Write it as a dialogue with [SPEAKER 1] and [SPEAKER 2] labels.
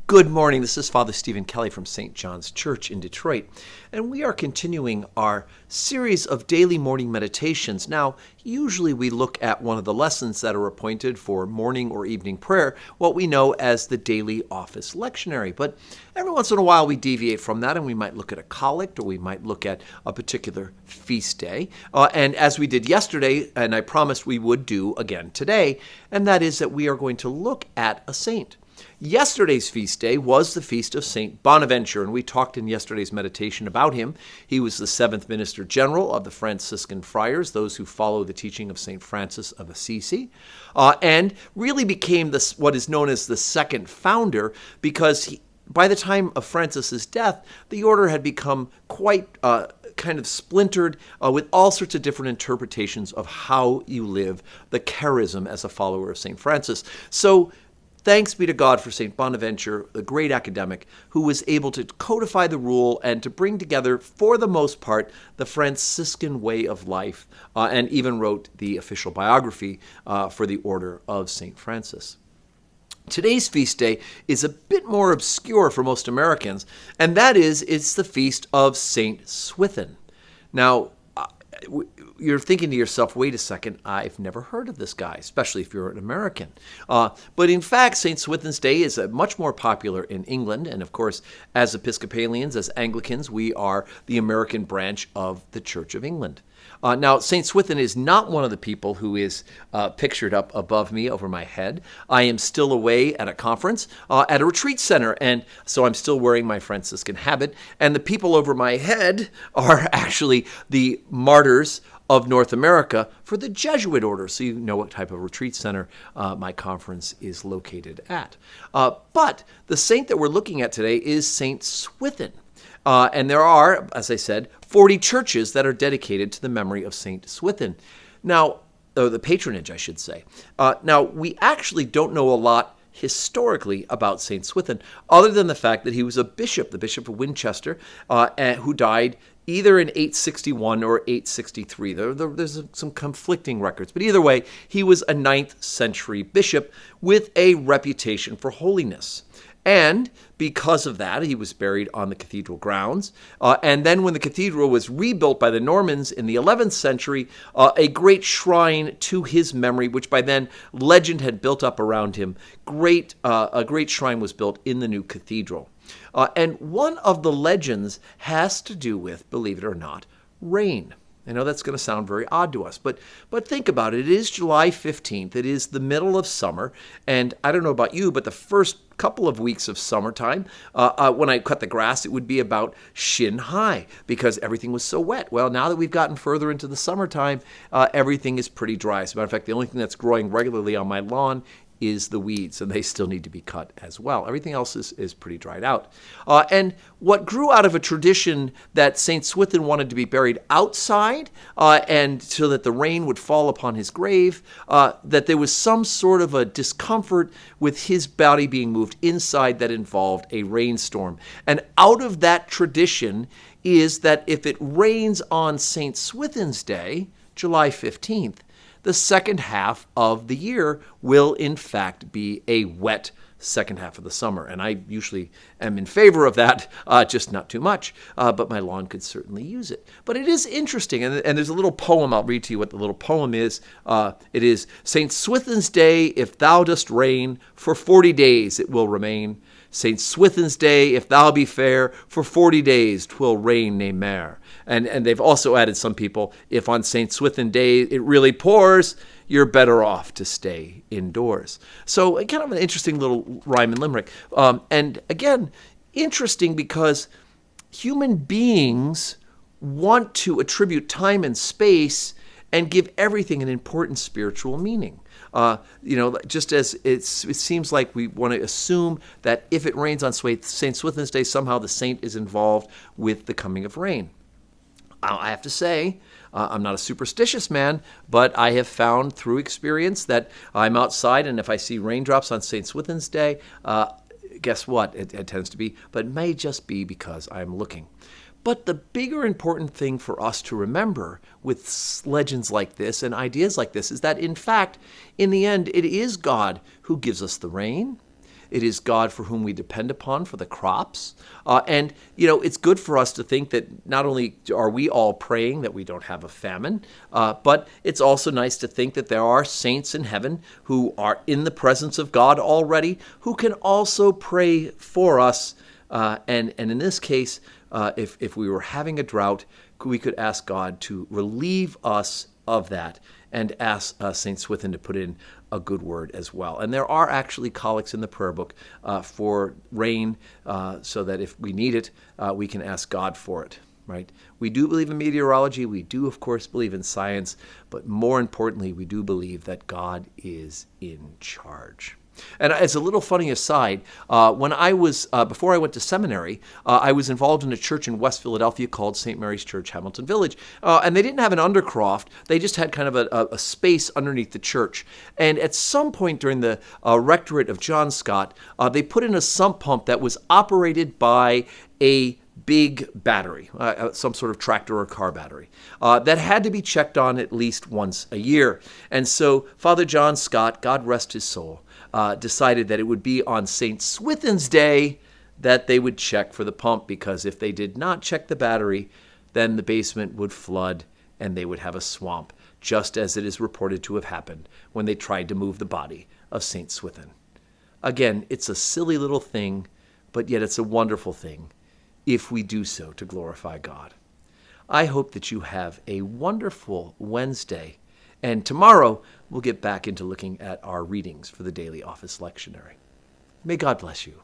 [SPEAKER 1] Good morning. This is Father Stephen Kelly from St. John's Church in Detroit, and we are continuing our series of daily morning meditations. Now, usually we look at one of the lessons that are appointed for morning or evening prayer, what we know as the daily office lectionary. But every once in a while we deviate from that, and we might look at a collect, or we might look at a particular feast day. And as we did yesterday, and I promised we would do again today, and that is that we are going to look at a saint. Yesterday's feast day was the feast of St. Bonaventure, and we talked in yesterday's meditation about him. He was the 7th Minister General of the Franciscan Friars, those who follow the teaching of St. Francis of Assisi, and really became what is known as the second founder because by the time of Francis's death, the order had become quite kind of splintered with all sorts of different interpretations of how you live the charism as a follower of St. Francis. So thanks be to God for St. Bonaventure, the great academic, who was able to codify the rule and to bring together, for the most part, the Franciscan way of life, and even wrote the official biography for the Order of St. Francis. Today's feast day is a bit more obscure for most Americans, and that is, it's the feast of St. Swithin. Now, you're thinking to yourself, wait a second, I've never heard of this guy, especially if you're an American. But in fact, St. Swithin's Day is much more popular in England. And of course, as Episcopalians, as Anglicans, we are the American branch of the Church of England. Now, St. Swithin is not one of the people who is pictured up above me over my head. I am still away at a conference at a retreat center, and so I'm still wearing my Franciscan habit. And the people over my head are actually the martyrs of North America for the Jesuit order, so you know what type of retreat center my conference is located at. But the saint that we're looking at today is St. Swithin. And there are, as I said, 40 churches that are dedicated to the memory of St. Swithin. Now, the patronage, I should say. Now, we actually don't know a lot historically about St. Swithin, other than the fact that he was a bishop, the Bishop of Winchester, who died either in 861 or 863. There's some conflicting records. But either way, he was a 9th century bishop with a reputation for holiness. And because of that, he was buried on the cathedral grounds. And then when the cathedral was rebuilt by the Normans in the 11th century, a great shrine to his memory, which by then legend had built up around him, a great shrine was built in the new cathedral. And one of the legends has to do with, believe it or not, rain. I know that's going to sound very odd to us, but think about it. It is July 15th. It is the middle of summer, and I don't know about you, but the first couple of weeks of summertime, when I cut the grass, it would be about shin high because everything was so wet. Well, now that we've gotten further into the summertime, everything is pretty dry. As a matter of fact, the only thing that's growing regularly on my lawn is the weeds, and they still need to be cut as well. Everything else is pretty dried out. And what grew out of a tradition that St. Swithin wanted to be buried outside, and so that the rain would fall upon his grave, that there was some sort of a discomfort with his body being moved inside that involved a rainstorm. And out of that tradition is that if it rains on St. Swithin's Day, July 15th, the second half of the year will, in fact, be a wet second half of the summer. And I usually am in favor of that, just not too much. But my lawn could certainly use it. But it is interesting. And there's a little poem. I'll read to you what the little poem is. It is, St. Swithin's Day, if thou dost rain, for 40 days it will remain. St. Swithin's Day, if thou be fair, for 40 days 'twill rain nae mair. And they've also added some people, if on St. Swithin Day it really pours, you're better off to stay indoors. So kind of an interesting little rhyme and limerick. And again, interesting because human beings want to attribute time and space and give everything an important spiritual meaning. Just as it seems like we want to assume that if it rains on St. Swithin's Day, somehow the saint is involved with the coming of rain. I have to say, I'm not a superstitious man, but I have found through experience that I'm outside, and if I see raindrops on St. Swithin's Day, guess what? It tends to be, but it may just be because I'm looking. But the bigger important thing for us to remember with legends like this and ideas like this is that, in fact, in the end, it is God who gives us the rain. It is God for whom we depend upon for the crops. And, it's good for us to think that not only are we all praying that we don't have a famine, but it's also nice to think that there are saints in heaven who are in the presence of God already, who can also pray for us. And in this case, if we were having a drought, we could ask God to relieve us of that and ask St. Swithin to put in a good word as well. And there are actually collects in the prayer book for rain, so that if we need it, we can ask God for it. Right? We do believe in meteorology. We do, of course, believe in science. But more importantly, we do believe that God is in charge. And as a little funny aside, when I was, before I went to seminary, I was involved in a church in West Philadelphia called St. Mary's Church, Hamilton Village. And they didn't have an undercroft. They just had kind of a space underneath the church. And at some point during the rectorate of John Scott, they put in a sump pump that was operated by a big battery, some sort of tractor or car battery, that had to be checked on at least once a year. And so Father John Scott, God rest his soul, decided that it would be on St. Swithin's Day that they would check for the pump, because if they did not check the battery, then the basement would flood and they would have a swamp, just as it is reported to have happened when they tried to move the body of St. Swithin. Again, it's a silly little thing, but yet it's a wonderful thing if we do so to glorify God. I hope that you have a wonderful Wednesday, and tomorrow we'll get back into looking at our readings for the daily office lectionary. May God bless you.